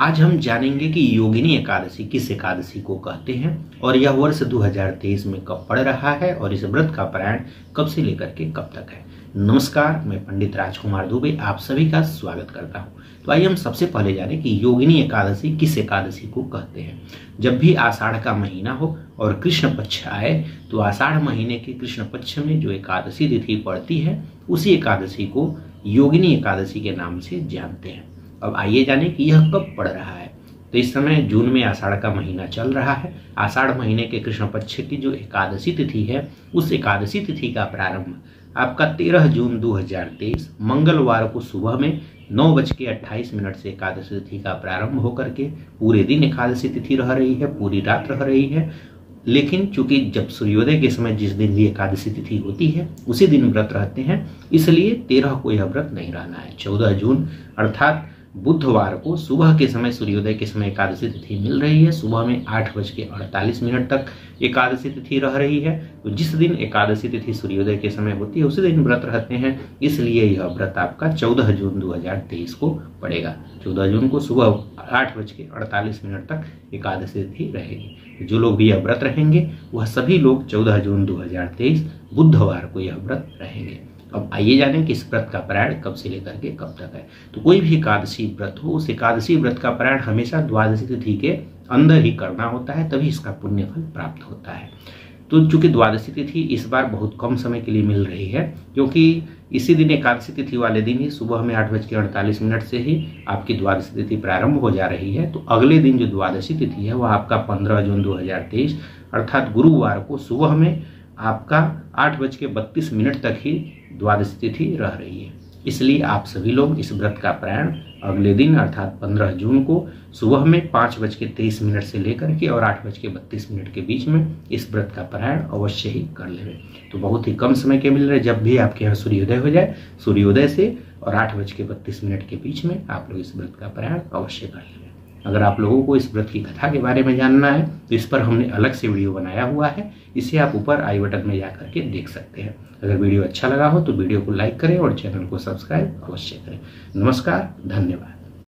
आज हम जानेंगे कि योगिनी एकादशी किस एकादशी को कहते हैं और यह वर्ष 2023 में कब पड़ रहा है और इस व्रत का पारायण कब से लेकर के कब तक है। नमस्कार, मैं पंडित राजकुमार दुबे आप सभी का स्वागत करता हूं। तो आइए हम सबसे पहले जाने कि योगिनी एकादशी किस एकादशी को कहते हैं। जब भी आषाढ़ का महीना हो और कृष्ण पक्ष आए तो आषाढ़ महीने के कृष्ण पक्ष में जो एकादशी तिथि पड़ती है उसी एकादशी को योगिनी एकादशी के नाम से जानते हैं। अब आइए जाने कि यह कब पड़ रहा है। तो इस समय जून में आषाढ़ का महीना चल रहा है। आषाढ़ महीने के कृष्ण पक्ष की जो एकादशी तिथि है उस एकादशी तिथि का प्रारंभ आपका 13 जून 2023 मंगलवार को सुबह में 9:28 से एकादशी तिथि का प्रारंभ होकर के पूरे दिन एकादशी तिथि रह रही है, पूरी रात रह रही है। लेकिन चूंकि जब सूर्योदय के समय जिस दिन भी एकादशी तिथि होती है उसी दिन व्रत रहते हैं, इसलिए 13 को यह व्रत नहीं रहना है। 14 जून अर्थात बुधवार को सुबह के समय सूर्योदय के समय एकादशी तिथि मिल रही है। सुबह में 8:48 तक एकादशी तिथि रह रही है। तो जिस दिन एकादशी तिथि सूर्योदय के समय होती है उसी दिन व्रत रहते हैं, इसलिए यह व्रत आपका 14 जून 2023 को पड़ेगा। 14 जून को सुबह 8:48 तक एकादशी तिथि रहेगी। जो लोग भी यह व्रत रहेंगे वह सभी लोग 14 जून 2023 बुधवार को यह व्रत रहेंगे। अब आइए जानें कि इस व्रत का पारायण कब से लेकर के कब तक है। तो कोई भी एकादशी व्रत हो, उस एकादशी व्रत का पारायण हमेशा द्वादशी तिथि के अंदर ही करना होता है, तभी इसका पुण्य फल प्राप्त होता है। तो चूंकि द्वादशी तिथि इस बार बहुत कम समय के लिए मिल रही है, क्योंकि इसी दिन एकादशी तिथि वाले दिन ही सुबह में 8:48 से ही आपकी द्वादशी तिथि प्रारंभ हो जा रही है। तो अगले दिन जो द्वादशी तिथि है वह आपका 15 जून 2023 अर्थात गुरुवार को सुबह में आपका 8:32 तक ही द्वादशी तिथि रह रही है। इसलिए आप सभी लोग इस व्रत का पारायण अगले दिन अर्थात 15 जून को सुबह में 5:23 से लेकर के और 8:32 के बीच में इस व्रत का पारायण अवश्य ही कर लेंगे। तो बहुत ही कम समय के मिल रहे, जब भी आपके यहाँ सूर्योदय हो जाए, सूर्योदय से और 8:32 के बीच में आप लोग इस व्रत का पारायण अवश्य कर लेंगे। अगर आप लोगों को इस व्रत की कथा के बारे में जानना है तो इस पर हमने अलग से वीडियो बनाया हुआ है, इसे आप ऊपर आई बटन में जाकर के देख सकते हैं। अगर वीडियो अच्छा लगा हो तो वीडियो को लाइक करें और चैनल को सब्सक्राइब अवश्य करें। नमस्कार, धन्यवाद।